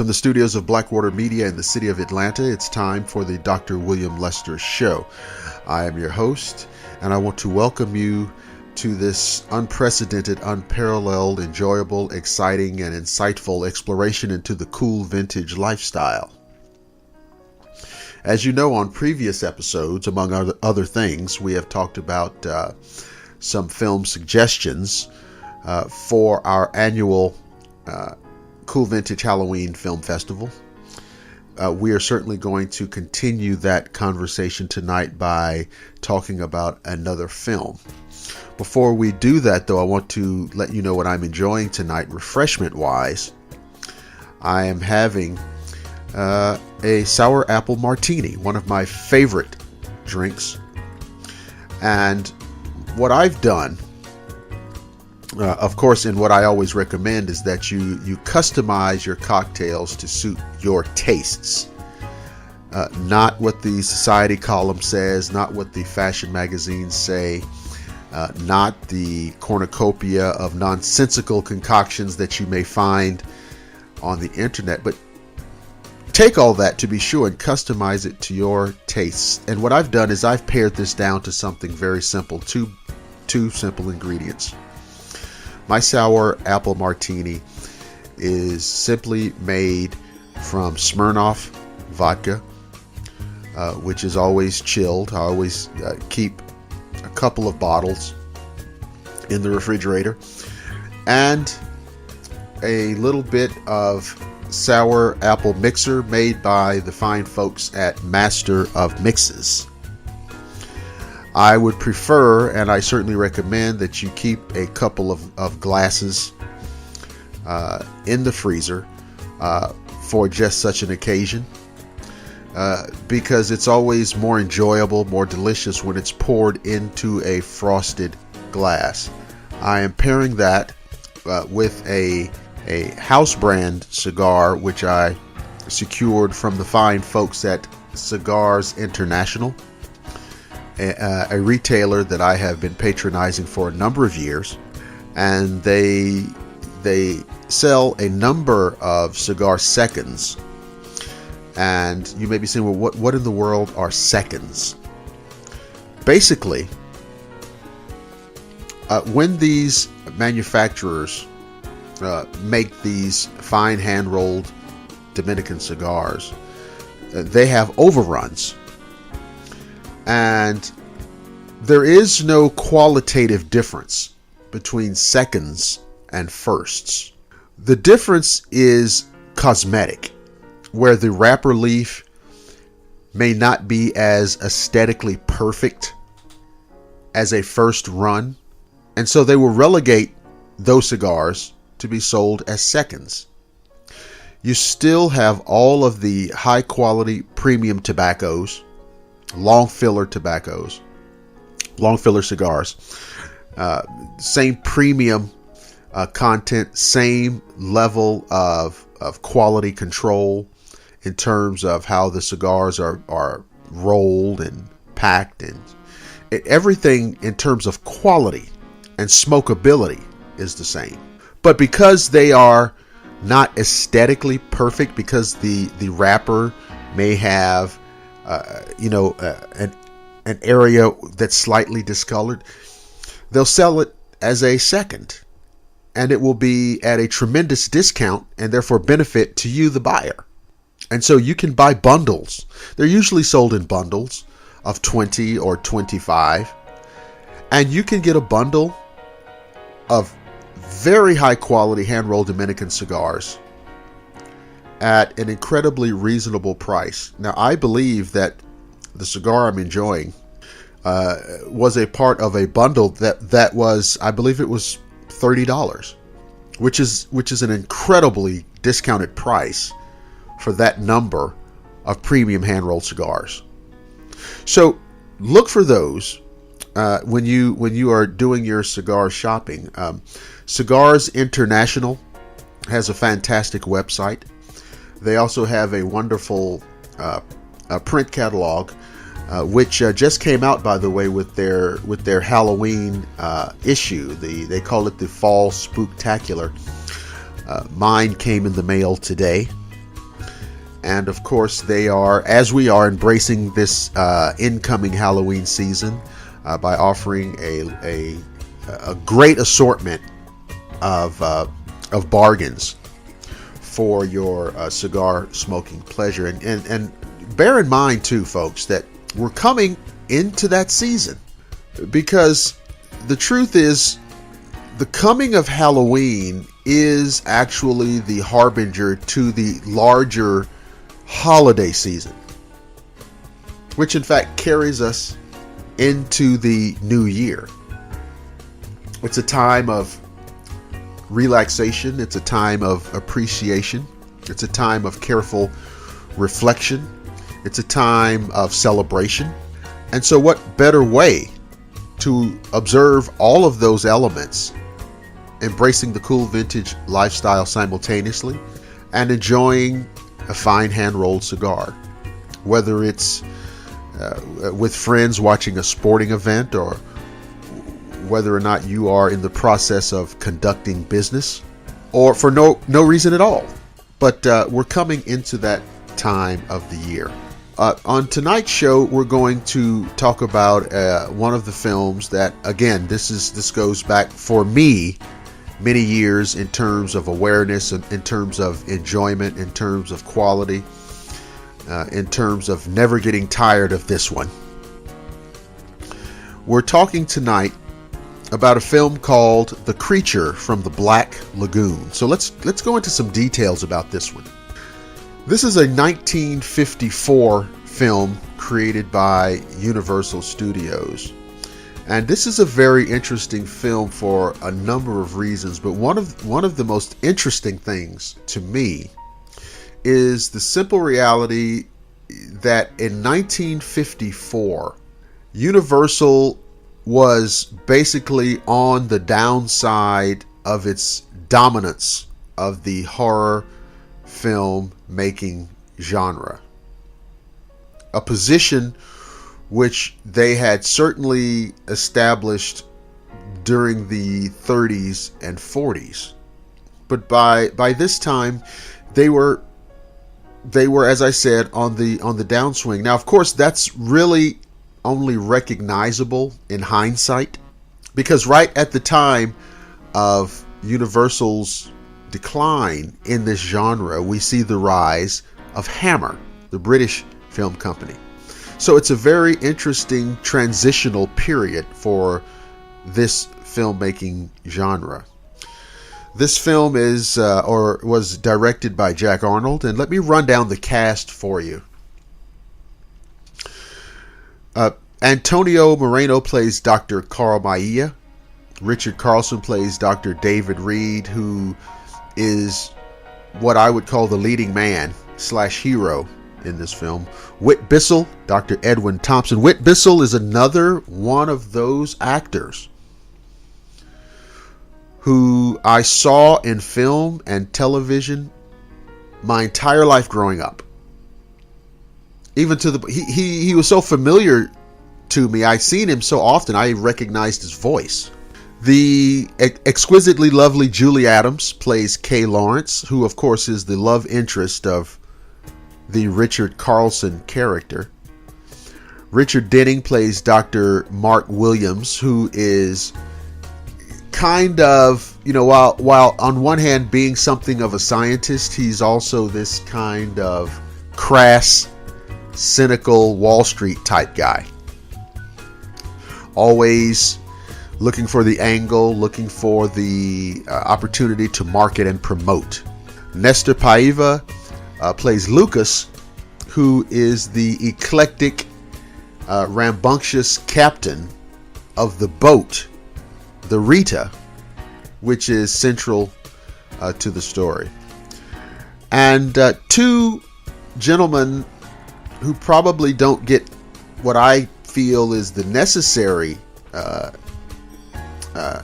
From the studios of Blackwater Media in the city of Atlanta, it's time for the Dr. William Lester Show. I am your host, and I want to welcome you to this unprecedented, unparalleled, enjoyable, exciting, and insightful exploration into the cool vintage lifestyle. As you know, on previous episodes, among other things, we have talked about some film suggestions for our annual Cool Vintage Halloween Film Festival. We are certainly going to continue that conversation tonight by talking about another film. Before we do that, though, I want to let you know what I'm enjoying tonight, refreshment-wise. I am having a sour apple martini, one of my favorite drinks. And what I've done, of course, and what I always recommend is that you customize your cocktails to suit your tastes. Not what the society column says, not what the fashion magazines say, not the cornucopia of nonsensical concoctions that you may find on the internet, but take all that, to be sure, and customize it to your tastes. And what I've done is I've pared this down to something very simple, two simple ingredients. My sour apple martini is simply made from Smirnoff vodka, which is always chilled. I always keep a couple of bottles in the refrigerator, and a little bit of sour apple mixer made by the fine folks at Master of Mixes. I would prefer, and I certainly recommend, that you keep a couple of glasses in the freezer for just such an occasion, because it's always more enjoyable, more delicious when it's poured into a frosted glass. I am pairing that with a house brand cigar, which I secured from the fine folks at Cigars International, a retailer that I have been patronizing for a number of years. And they sell a number of cigar seconds. And you may be saying, well, what in the world are seconds? Basically, when these manufacturers make these fine hand-rolled Dominican cigars, they have overruns. And there is no qualitative difference between seconds and firsts. The difference is cosmetic, where the wrapper leaf may not be as aesthetically perfect as a first run, and so they will relegate those cigars to be sold as seconds. You still have all of the high quality premium tobaccos, long filler cigars, same premium content, same level of quality control in terms of how the cigars are rolled and packed, and everything in terms of quality and smokability is the same. But because they are not aesthetically perfect, because the wrapper may have an area that's slightly discolored, they'll sell it as a second, and it will be at a tremendous discount and therefore benefit to you, the buyer. And so you can buy bundles. They're usually sold in bundles of 20 or 25, and you can get a bundle of very high quality hand-rolled Dominican cigars at an incredibly reasonable price. Now, I believe that the cigar I'm enjoying was a part of a bundle that was, I believe it was $30, which is an incredibly discounted price for that number of premium hand-rolled cigars. So look for those when you are doing your cigar shopping. Cigars International has a fantastic website. They also have a wonderful print catalog, which just came out, by the way, with their Halloween issue. They call it the Fall Spooktacular. Mine came in the mail today. And of course, they are, as we are, embracing this incoming Halloween season by offering a great assortment of bargains for your cigar smoking pleasure. And bear in mind too, folks, that we're coming into that season, because the truth is, the coming of Halloween is actually the harbinger to the larger holiday season, which in fact carries us into the new year. It's a time of relaxation. It's a time of appreciation. It's a time of careful reflection. It's a time of celebration. And so what better way to observe all of those elements, embracing the cool vintage lifestyle simultaneously and enjoying a fine hand-rolled cigar, whether it's with friends watching a sporting event, or whether or not you are in the process of conducting business, or for no reason at all. But we're coming into that time of the year. On tonight's show, we're going to talk about one of the films that, again, this goes back for me many years in terms of awareness, in terms of enjoyment, in terms of quality, in terms of never getting tired of this one. We're talking tonight about a film called The Creature from the Black Lagoon. So let's go into some details about this one. This is a 1954 film created by Universal Studios. And this is a very interesting film for a number of reasons, but one of the most interesting things to me is the simple reality that in 1954, Universal was basically on the downside of its dominance of the horror film making genre. A position which they had certainly established during the 30s and 40s. But by this time, they were, as I said, on the downswing. Now, of course, that's really only recognizable in hindsight, because right at the time of Universal's decline in this genre, we see the rise of Hammer, the British film company. So it's a very interesting transitional period for this filmmaking genre. This film is or was directed by Jack Arnold, and let me run down the cast for you. Antonio Moreno plays Dr. Carl Maia. Richard Carlson plays Dr. David Reed, who is what I would call the leading man / hero in this film. Whit Bissell, Dr. Edwin Thompson. Whit Bissell is another one of those actors who I saw in film and television my entire life growing up. Even to the he was so familiar to me. I've seen him so often I recognized his voice. The exquisitely lovely Julie Adams plays Kay Lawrence, who of course is the love interest of the Richard Carlson character. Richard Denning plays Dr. Mark Williams, who is kind of, while on one hand being something of a scientist, he's also this kind of crass, cynical Wall Street type guy. Always looking for the angle, looking for the opportunity to market and promote. Nestor Paiva plays Lucas, who is the eclectic, rambunctious captain of the boat, the Rita, which is central to the story. And two gentlemen who probably don't get what I feel is the necessary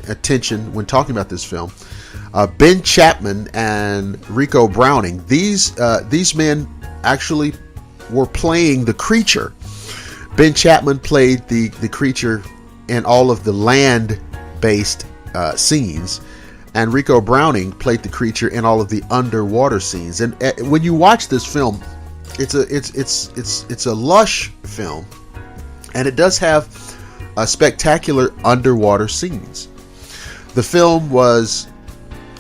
attention when talking about this film. Ben Chapman and Rico Browning. These men actually were playing the creature. Ben Chapman played the creature in all of the land-based scenes, and Rico Browning played the creature in all of the underwater scenes. And when you watch this film, It's a lush film, and it does have spectacular underwater scenes. The film was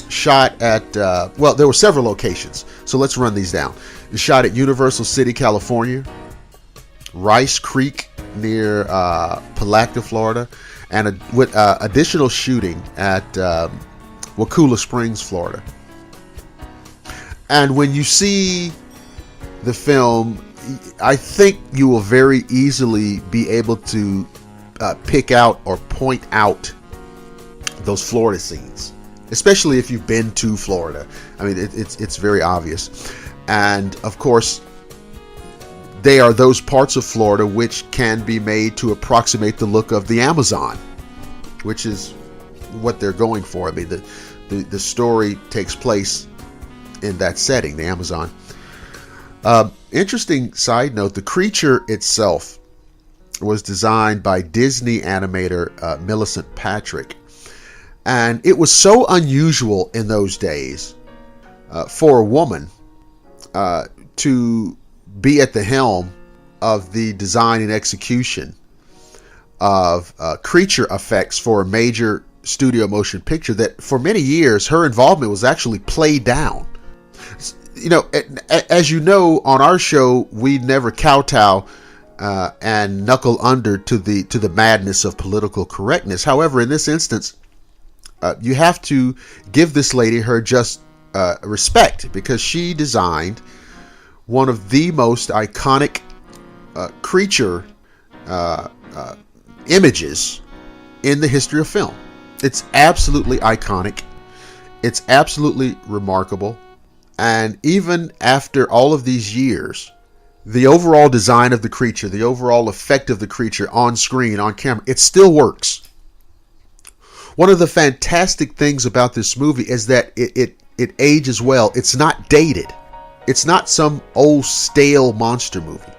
shot at there were several locations, so let's run these down. It was shot at Universal City, California, Rice Creek near Palatka, Florida, and with additional shooting at Wakulla Springs, Florida. And when you see the film, I think you will very easily be able to pick out or point out those Florida scenes, especially if you've been to Florida. I mean, it's very obvious. And of course, they are those parts of Florida which can be made to approximate the look of the Amazon, which is what they're going for. I mean, the story takes place in that setting, the Amazon. Interesting side note, the creature itself was designed by Disney animator Millicent Patrick. And it was so unusual in those days for a woman to be at the helm of the design and execution of creature effects for a major studio motion picture that for many years her involvement was actually played down. You know, as you know, on our show, we never kowtow and knuckle under to the madness of political correctness. However, in this instance, you have to give this lady her just respect, because she designed one of the most iconic creature images in the history of film. It's absolutely iconic. It's absolutely remarkable. And even after all of these years, the overall design of the creature, the overall effect of the creature on screen, on camera, it still works. One of the fantastic things about this movie is that it ages well. It's not dated. It's not some old stale monster movie.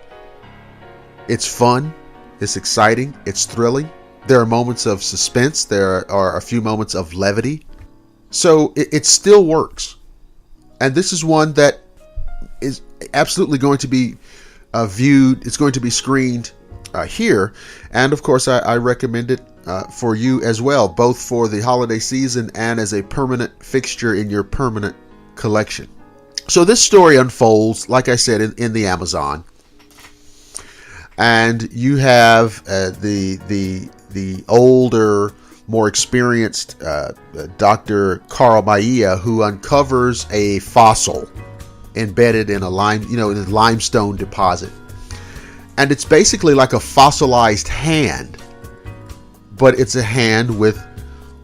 It's fun. It's exciting. It's thrilling. There are moments of suspense. There are a few moments of levity. So it still works. And this is one that is absolutely going to be viewed. It's going to be screened here. And of course, I recommend it for you as well, both for the holiday season and as a permanent fixture in your permanent collection. So this story unfolds, like I said, in the Amazon. And you have the older, more experienced Dr. Carl Maia, who uncovers a fossil embedded in a limestone deposit. And it's basically like a fossilized hand, but it's a hand with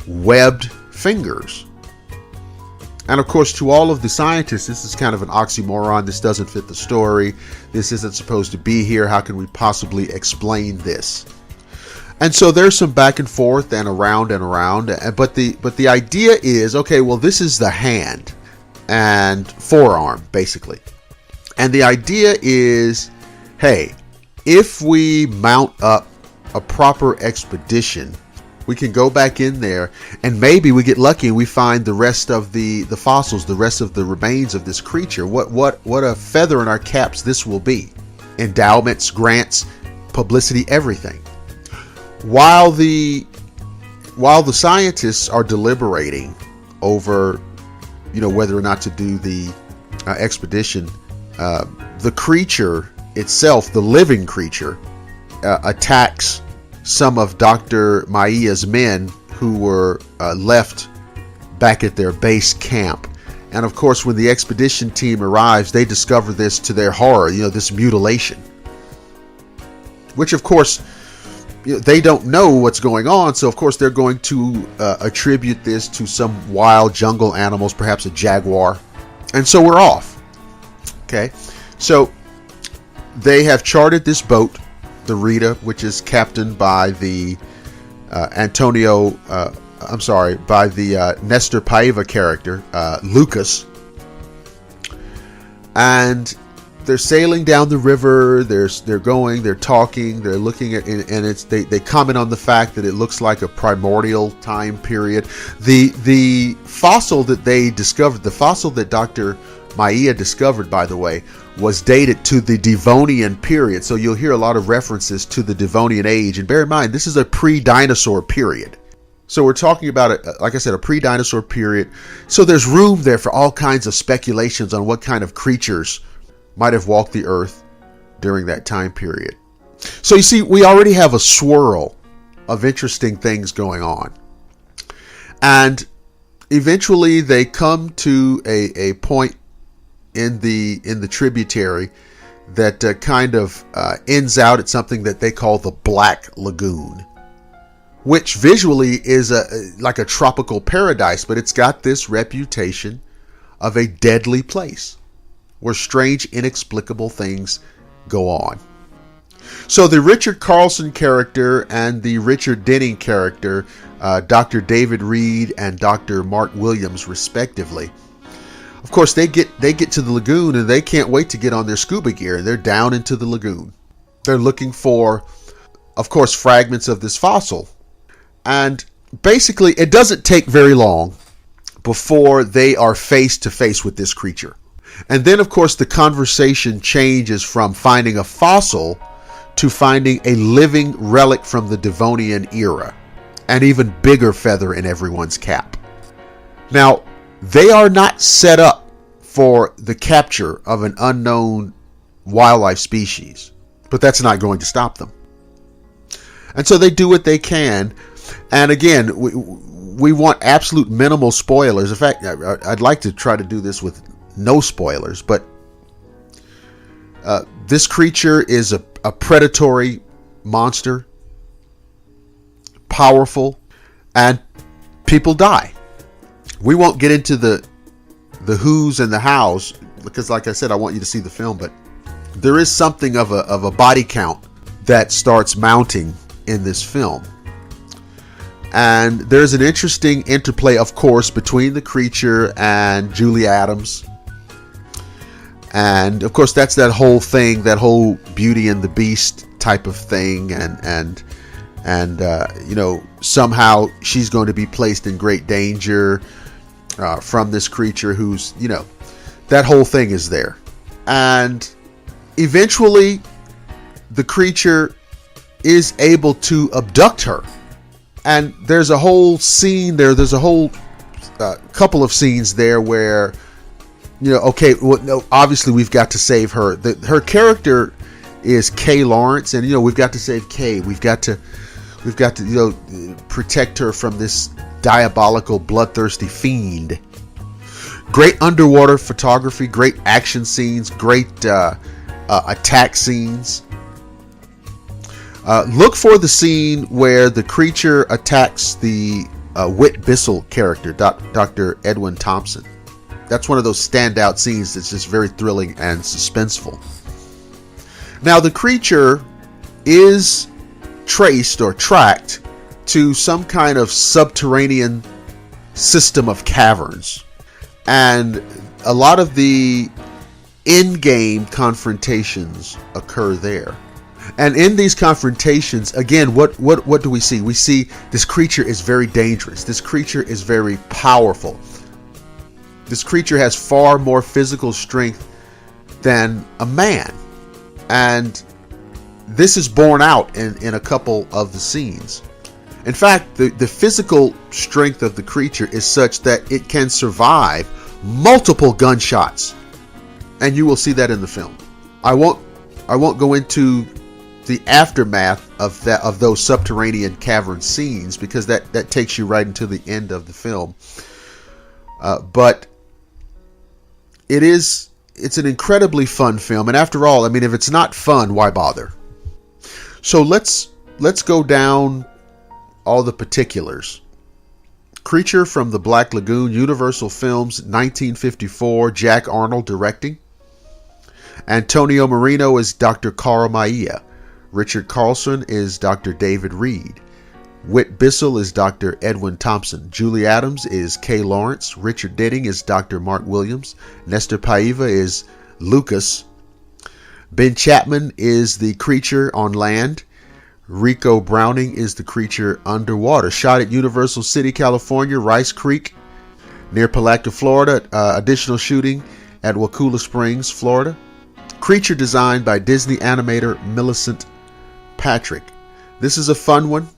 webbed fingers. And of course, to all of the scientists, this is kind of an oxymoron. This doesn't fit the story. This isn't supposed to be here. How can we possibly explain this? And so there's some back and forth and around. But the idea is, okay, well, this is the hand and forearm, basically. And the idea is, hey, if we mount up a proper expedition, we can go back in there and maybe we get lucky and we find the rest of the fossils, the rest of the remains of this creature. What a feather in our caps this will be. Endowments, grants, publicity, everything. While the scientists are deliberating over, whether or not to do the expedition, the creature itself, the living creature, attacks some of Dr. Maia's men who were left back at their base camp. And of course, when the expedition team arrives, they discover this to their horror, this mutilation. Which of course, they don't know what's going on, so of course they're going to attribute this to some wild jungle animals, perhaps a jaguar. And so we're off. Okay, so they have chartered this boat, the Rita, which is captained by the Nestor Paiva character, Lucas. And they're sailing down the river. They're talking, they're looking at, and they comment on the fact that it looks like a primordial time period. The fossil that they discovered, the fossil that Dr. Maia discovered, by the way, was dated to the Devonian period. So you'll hear a lot of references to the Devonian age. And bear in mind, this is a pre-dinosaur period. So we're talking about, like I said, a pre-dinosaur period. So there's room there for all kinds of speculations on what kind of creatures might have walked the earth during that time period. So you see, we already have a swirl of interesting things going on. And eventually they come to a point in the tributary that kind of ends out at something that they call the Black Lagoon, which visually is like a tropical paradise, but it's got this reputation of a deadly place where strange, inexplicable things go on. So the Richard Carlson character and the Richard Denning character, Dr. David Reed and Dr. Mark Williams, respectively, of course, they get to the lagoon and they can't wait to get on their scuba gear. They're down into the lagoon. They're looking for, of course, fragments of this fossil. And basically, it doesn't take very long before they are face to face with this creature. And then, of course, the conversation changes from finding a fossil to finding a living relic from the Devonian era. An even bigger feather in everyone's cap. Now, they are not set up for the capture of an unknown wildlife species, but that's not going to stop them. And so they do what they can. And again, we want absolute minimal spoilers. In fact, I'd like to try to do this with no spoilers, but this creature is a predatory monster, powerful, and people die. We won't get into the who's and the how's because, like I said, I want you to see the film, but there is something of a body count that starts mounting in this film. And there's an interesting interplay, of course, between the creature and Julie Adams. And of course, that's that whole thing, that whole Beauty and the Beast type of thing. And you know, somehow she's going to be placed in great danger from this creature who's, you know, that whole thing is there. And eventually the creature is able to abduct her. And there's a whole scene there. There's a whole couple of scenes there where, you know, okay, well, no, obviously we've got to save her. Her character is Kay Lawrence, and you know we've got to save Kay. We've got to you know protect her from this diabolical, bloodthirsty fiend. Great underwater photography, great action scenes, great attack scenes. Look for the scene where the creature attacks the Whit Bissell character, Dr. Edwin Thompson. That's one of those standout scenes that's just very thrilling and suspenseful. Now, the creature is traced or tracked to some kind of subterranean system of caverns. And a lot of the in-game confrontations occur there. And in these confrontations, again, what do we see? We see this creature is very dangerous. This creature is very powerful. This creature has far more physical strength than a man. And this is borne out in a couple of the scenes. In fact, the physical strength of the creature is such that it can survive multiple gunshots. And you will see that in the film. I won't go into the aftermath of those subterranean cavern scenes because that takes you right into the end of the film. But it's an incredibly fun film, and after all, I mean, if it's not fun, why bother? So let's go down all the particulars. Creature from the Black Lagoon, Universal Films, 1954, Jack Arnold directing. Antonio Marino is Dr. Carl Maia. Richard Carlson is Dr. David Reed. Whit Bissell is Dr. Edwin Thompson. Julie Adams is Kay Lawrence. Richard Denning is Dr. Mark Williams. Nestor Paiva is Lucas. Ben Chapman is the creature on land. Rico Browning is the creature underwater. Shot at Universal City, California, Rice Creek, near Palatka, Florida. Additional shooting at Wakulla Springs, Florida. Creature designed by Disney animator Millicent Patrick. This is a fun one.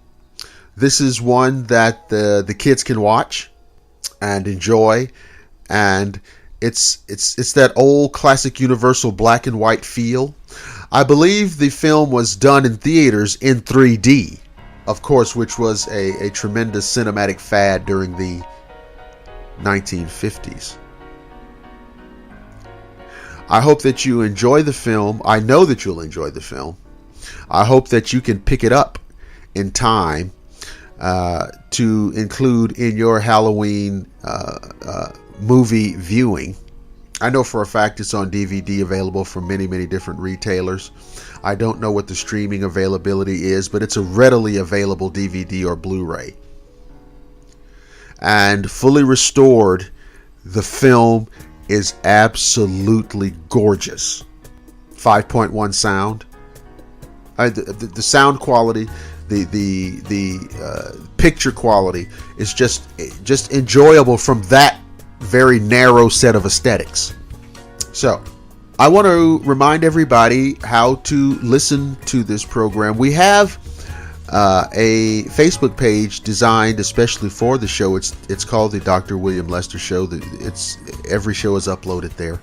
This is one that the kids can watch and enjoy, and it's that old classic Universal black and white feel. I believe the film was done in theaters in 3D, of course, which was a tremendous cinematic fad during the 1950s. I hope that you enjoy the film. I know that you'll enjoy the film. I hope that you can pick it up in time to include in your Halloween movie viewing. I know for a fact it's on DVD, available from many, many different retailers. I don't know what the streaming availability is, but it's a readily available DVD or Blu-ray. And fully restored, the film is absolutely gorgeous. 5.1 sound. The sound quality, the picture quality is just enjoyable from that very narrow set of aesthetics. So, I want to remind everybody how to listen to this program. We have a Facebook page designed especially for the show. It's called the Dr. William Lester Show. Every show is uploaded there.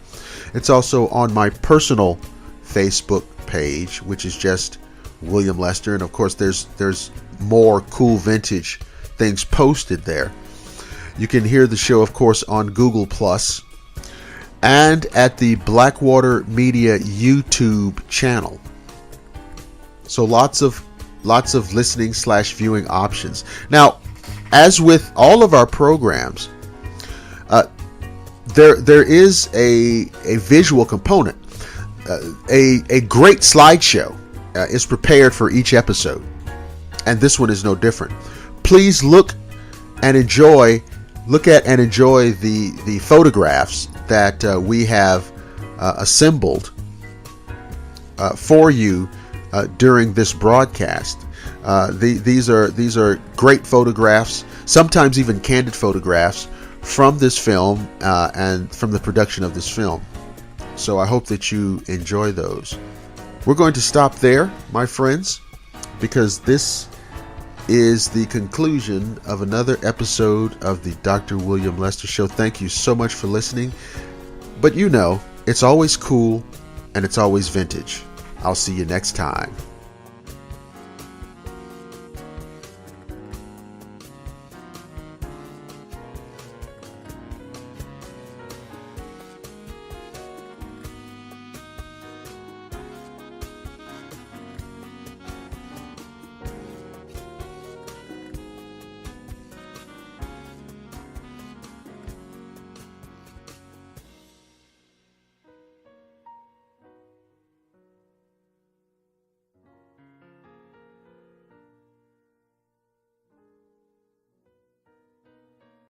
It's also on my personal Facebook page, which is just William Lester, and of course there's more cool vintage things posted there. You can hear the show, of course, on Google Plus and at the Blackwater Media YouTube channel. So lots of listening / viewing options. Now, as with all of our programs, there is a visual component. A great slideshow is prepared for each episode, and this one is no different. Please look at and enjoy the photographs that we have assembled for you during this broadcast. These are great photographs, sometimes even candid photographs from this film and from the production of this film. So I hope that you enjoy those. We're going to stop there, my friends, because this is the conclusion of another episode of the Dr. William Lester Show. Thank you so much for listening. But you know, it's always cool and it's always vintage. I'll see you next time.